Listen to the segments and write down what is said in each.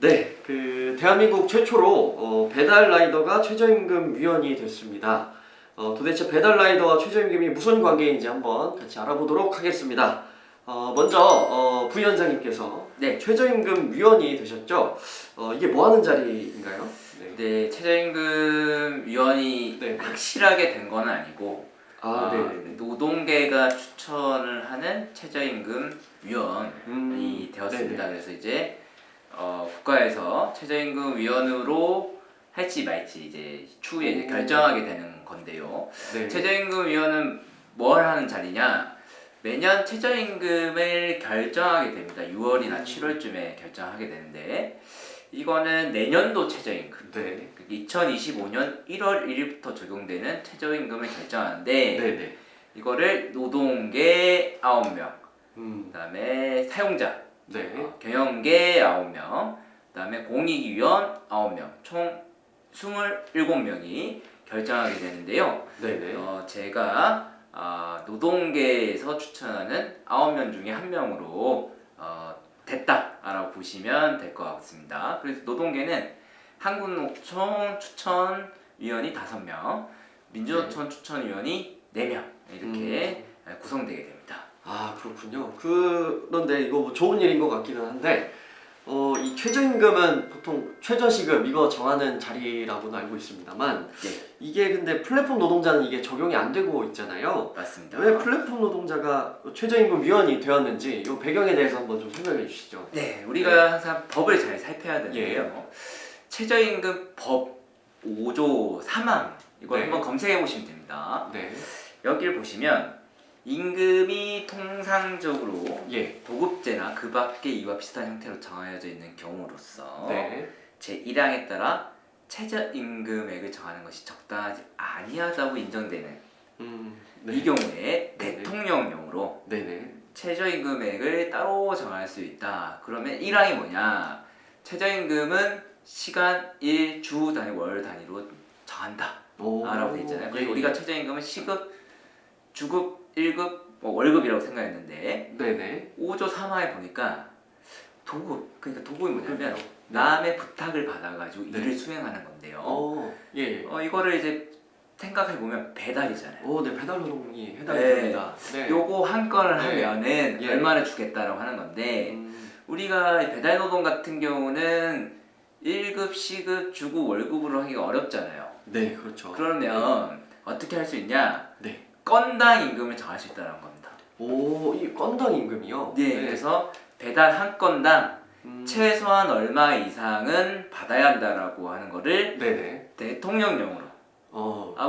네, 대한민국 최초로 배달 라이더가 최저임금 위원이 됐습니다. 도대체 배달 라이더와 최저임금이 무슨 관계인지 한번 같이 알아보도록 하겠습니다. 먼저 부위원장님께서 네. 최저임금 위원이 되셨죠? 이게 뭐 하는 자리인가요? 네, 최저임금 위원이 네. 확실하게 된 건 아니고 네네네. 노동계가 추천을 하는 최저임금 위원이 되었습니다. 네네. 그래서 이제 국가에서 최저임금 위원으로 할지 말지 이제 추후에 이제 결정하게 되는 건데요. 네. 최저임금 위원은 뭘 하는 자리냐? 매년 최저임금을 결정하게 됩니다. 6월이나 7월쯤에 결정하게 되는데 이거는 내년도 최저임금. 네. 2025년 1월 1일부터 적용되는 최저임금을 결정하는데 네네. 이거를 노동계 9명, 그다음에 사용자, 네. 경영계 9명, 그다음에 공익위원 9명, 총 27명이 결정하게 되는데요. 네네. 제가 노동계에서 추천하는 9명 중에 1명으로 됐다라고 보시면 될 것 같습니다. 그래서 노동계는 한국노총 추천위원이 5명, 민주노총 추천위원이 4명 이렇게 구성되게 됩니다. 아, 그렇군요. 그런데 이거 뭐 좋은 일인 것 같기는 한데 이 최저임금은 보통 최저시급 이거 정하는 자리라고는 알고 있습니다만 네, 이게 근데 플랫폼 노동자는 이게 적용이 안 되고 있잖아요. 맞습니다. 왜 플랫폼 노동자가 최저임금 위원이 되었는지 이 배경에 대해서 한번 좀 설명해 주시죠. 네, 우리가 항상 법을 잘 살펴야 되는데요. 예. 최저임금 법 5조 3항 이걸 네. 한번 검색해 보시면 됩니다. 네. 여기를 보시면 임금이 통상적으로 예. 도급제나 그 밖의 이와 비슷한 형태로 정해져 있는 경우로서 네. 제1항에 따라 최저임금액을 정하는 것이 적당하지 아니하다고 인정되는 네. 이 경우에 네. 대통령령으로 네네. 최저임금액을 따로 정할 수 있다. 그러면 1항이 뭐냐? 최저임금은 시간, 일, 주 단위, 월 단위로 정한다. 라고 돼 있잖아요. 그래서 예. 우리가 최저임금은 시급, 주급, 1급, 월급이라고 생각했는데 네네. 5조 3항에 보니까 도급, 그러니까 도급이 뭐냐면 네. 남의 부탁을 받아가지고 네. 일을 수행하는 건데요. 예. 이거를 이제 생각해보면 배달이잖아요. 네, 배달 노동이 해당이 네. 됩니다. 네. 요거 한 건을 네. 하면은 예. 얼마나 주겠다라고 하는 건데 우리가 배달 노동 같은 경우는 1급, 시급, 주급, 월급으로 하기가 어렵잖아요. 네, 그렇죠. 그러면 어떻게 할 수 있냐? 네. 건당 임금을 정할 수 있다는 겁니다. 이 건당 임금이요? 네, 그래서 배달 한 건당 최소한 얼마 이상은 받아야 한다라고 하는 거를 네네. 대통령령으로.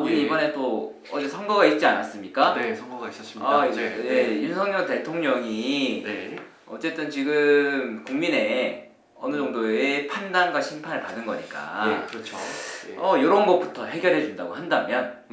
우리 예. 이번에 또 어제 선거가 있지 않았습니까? 네, 선거가 있었습니다. 윤석열 대통령이 네. 어쨌든 지금 국민의 어느 정도의 판단과 심판을 받은 거니까 예, 그렇죠. 예. 이런 것부터 해결해 준다고 한다면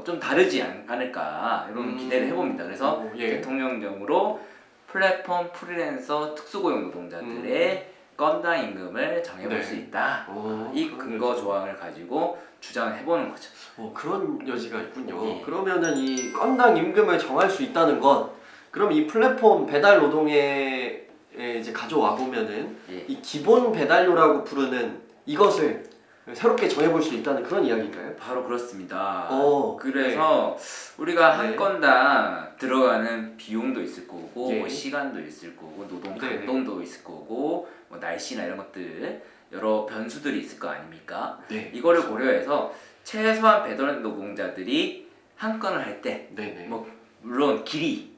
좀 다르지 않을까 이런 기대를 해봅니다. 그래서 예. 대통령령으로 플랫폼 프리랜서 특수고용 노동자들의 건당 임금을 정해볼 네. 수 있다. 이 그런 근거 여지가. 조항을 가지고 주장을 해보는 거죠. 그런 여지가 있군요. 예. 그러면은 이 건당 임금을 정할 수 있다는 건 그럼 이 플랫폼 배달 노동에 이제 가져와 보면은 예. 이 기본 배달료라고 부르는 이것을 새롭게 정해볼 수 있다는 그런 이야기인가요? 바로 그렇습니다. 네. 그래서 우리가 한 네. 건당 들어가는 비용도 있을 거고 예. 뭐 시간도 있을 거고 노동 네네. 강도도 있을 거고 뭐 날씨나 이런 것들 여러 변수들이 있을 거 아닙니까? 네. 이거를 고려해서 최소한 배달 노동자들이 한 건을 할 때 네네. 뭐 물론 길이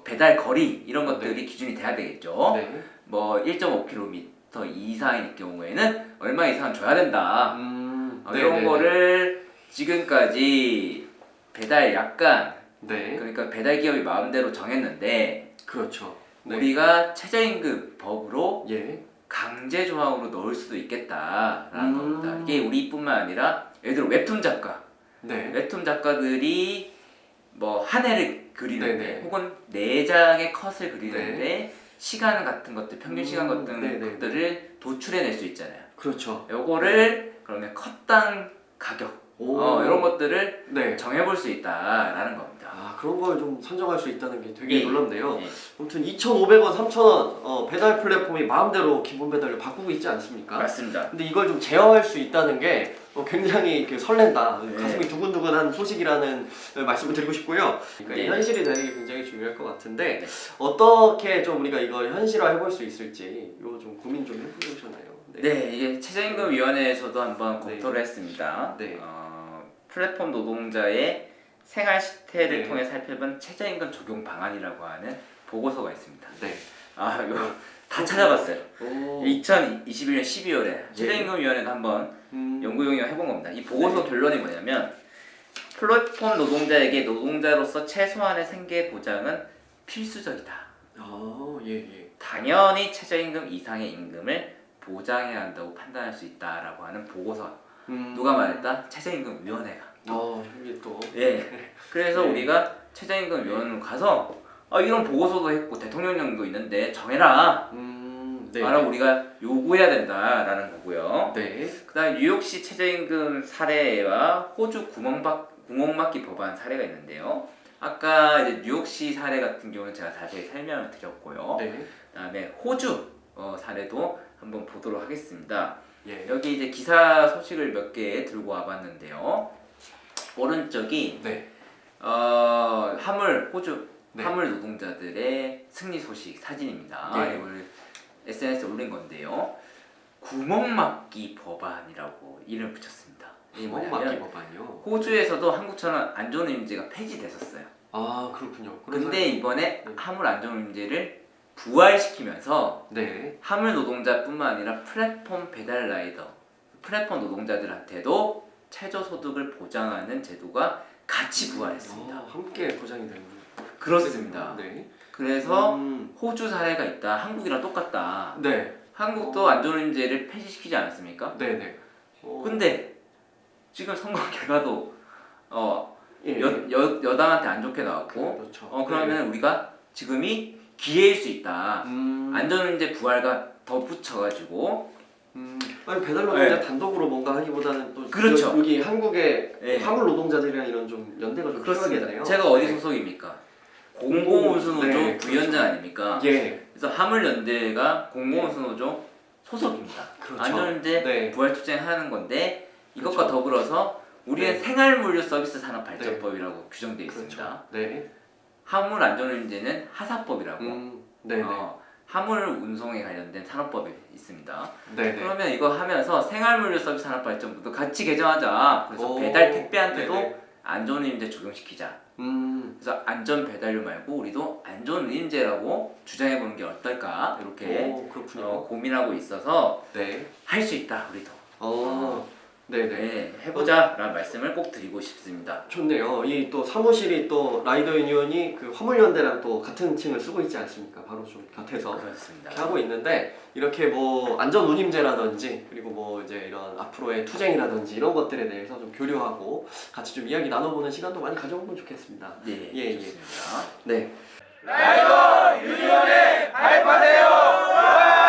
배달 거리 이런 네. 것들이 기준이 돼야 되겠죠. 네. 뭐 1.5km 이상일 경우에는 얼마 이상 줘야 된다. 이런 네네네. 거를 지금까지 배달 약간 네. 그러니까 배달 기업이 마음대로 정했는데 그렇죠. 네. 우리가 최저임금 법으로 예. 강제 조항으로 넣을 수도 있겠다라는 겁니다. 음. 이게 우리뿐만 아니라 예를 들어 웹툰 작가, 네. 웹툰 작가들이 뭐 한 회를 그리는데 네네. 혹은 4장의 컷을 그리는데 네. 시간 같은 것들, 평균 시간 같은 네네. 것들을 도출해낼 수 있잖아요. 그렇죠. 요거를 그러면 컷당 가격 이런 것들을 네. 정해볼 수 있다라는 겁니다. 그런 걸 좀 선정할 수 있다는 게 되게 예. 놀랍네요. 예. 아무튼 2,500원, 3,000원 배달 플랫폼이 마음대로 기본 배달료 바꾸고 있지 않습니까? 맞습니다. 근데 이걸 좀 제어할 수 있다는 게 굉장히 설렌다, 네. 가슴이 두근두근한 소식이라는 말씀을 드리고 싶고요. 그러니까 네. 이 현실이 되는 게 굉장히 중요할 것 같은데 네. 어떻게 좀 우리가 이걸 현실화해 볼 수 있을지 이거 좀 고민 좀 해보셨나요? 네, 이게 최저임금위원회에서도 한번 네. 검토를 했습니다. 네. 플랫폼 노동자의 생활 시태를 네. 통해 살펴본 최저임금 적용 방안이라고 하는 보고서가 있습니다. 네. 이거 다 찾아봤어요. 오. 2021년 12월에 최저임금위원회가 한번 연구용역 해본 겁니다. 이 보고서 네. 결론이 뭐냐면 플랫폼 노동자에게 노동자로서 최소한의 생계 보장은 필수적이다. 예. 당연히 최저임금 이상의 임금을 보장해야 한다고 판단할 수 있다라고 하는 보고서. 누가 말했다? 최저임금위원회가. 이게 또. 예. 그래서 네. 우리가 최저임금위원회로 가서 이런 보고서도 했고 대통령령도 있는데 정해라. 네. 라고 우리가 요구해야 된다라는 거고요. 네. 그다음에 뉴욕시 최저임금 사례와 호주 구멍막기 법안 사례가 있는데요. 아까 이제 뉴욕시 사례 같은 경우는 제가 자세히 설명을 드렸고요. 네. 그다음에 호주 사례도 한번 보도록 하겠습니다. 예. 여기 이제 기사 소식을 몇 개 들고 와봤는데요. 오른쪽이 네. 호주 네. 화물 노동자들의 승리 소식 사진입니다. 네. 이걸 SNS에 올린 건데요. 구멍막기 법안이라고 이름을 붙였습니다. 이게 막기 뭐냐면 법안이요. 호주에서도 한국처럼 안전운임제가 폐지됐었어요. 그렇군요. 근데 이번에 네. 화물 안전운임제를 부활시키면서 네. 화물 노동자뿐만 아니라 플랫폼 배달 라이더, 플랫폼 노동자들한테도 최저소득을 보장하는 제도가 같이 부활했습니다. 함께 보장이 되는. 그렇습니다. 네. 그래서 호주 사례가 있다. 한국이랑 똑같다. 네. 한국도 안전운임제를 폐지시키지 않았습니까? 네네. 근데 지금 선거 결과도 예. 여당한테 안 좋게 나왔고 그렇죠. 그러면 우리가 지금이 기회일 수 있다. 네. 안전운임제 부활과 덧붙여가지고 아니 배달 노동자 네. 단독으로 뭔가 하기보다는 또 그렇죠. 여기 한국의 네. 화물 노동자들이랑 이런 좀 연대가 좀 필요하겠네요. 제가 어디 소속입니까? 공공운수노조 네, 부위원장 그렇죠. 아닙니까? 예. 그래서 화물연대가 공공운수노조 소속입니다. 그렇죠. 안전운임제 네. 부활 투쟁하는 건데 이것과 그렇죠. 더불어서 우리는 네. 생활물류 서비스 산업 발전법이라고 규정되어 있습니다. 그렇죠. 네. 화물 안전운임제는 하사법이라고 네네. 화물 운송에 관련된 산업법이 있습니다. 네네. 그러면 이거 하면서 생활물류 서비스 산업 발전법도 같이 개정하자. 그래서 오, 배달 택배한테도 네네. 안전운임제 적용시키자. 그래서 안전 배달료 말고 우리도 안전운임제라고 주장해보는 게 어떨까 이렇게 그렇군요. 고민하고 있어서 네. 할 수 있다 우리도. 네네. 네, 해보자라는 말씀을 꼭 드리고 싶습니다. 좋네요. 이 또 사무실이 또 라이더 유니온이 그 화물연대랑 또 같은 층을 쓰고 있지 않습니까? 바로 좀 곁에서 그렇습니다. 이렇게 하고 있는데 이렇게 뭐 안전 운임제라든지 그리고 뭐 이제 이런 앞으로의 투쟁이라든지 이런 것들에 대해서 좀 교류하고 같이 좀 이야기 나눠보는 시간도 많이 가져보면 좋겠습니다. 네, 예, 좋습니다. 네. 라이더 유니온에 가입하세요!